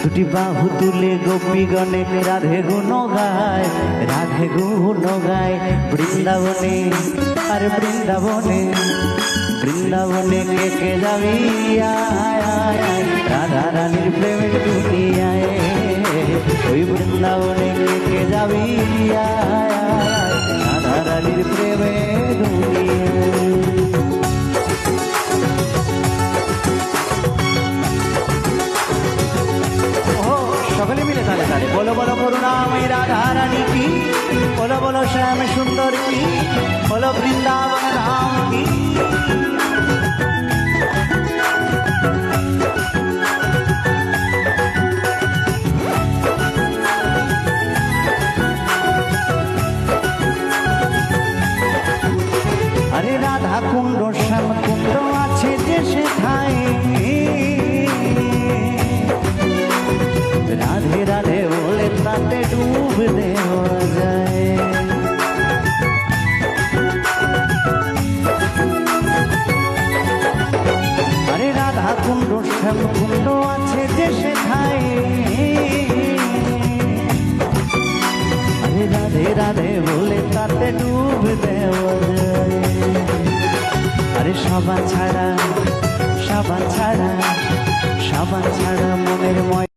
দুটি বাহু তুলে গোপীগণে রাধে গুণ গায়, রাধে গুণ গায় বৃন্দাবনে। আর বৃন্দাবনে বৃন্দাবনে কে কে যাবি আয় আয় আয়, রাধা রানীর প্রেমের দুনিয়ায়। ওই বৃন্দাবনে কে কে যাবি আয় আয় আয়, রাধা রানীর প্রেমের দুনিয়ায়। সকলে মিলে তালে তালে বলো বলো করুণাময়ী রাধা রানী কি, বলো বলো শ্যাম সুন্দর কি, বলো বৃন্দাবন ধাম কি। আরে রাধা কুণ্ড শ্যাম কুণ্ড আছে যে সেথায়, রাধে রাধে বলে তাতে ডুব দেওয়া যায়। আরে রাধা কুণ্ড শ্যাম কুণ্ড আছে যে সেথায়, আরে রাধে রাধে বলে তাতে ডুব দেওয়া যায়। আরে সাবান ছাড়া সাবান ছাড়া সাবান ছাড়া মনের ময়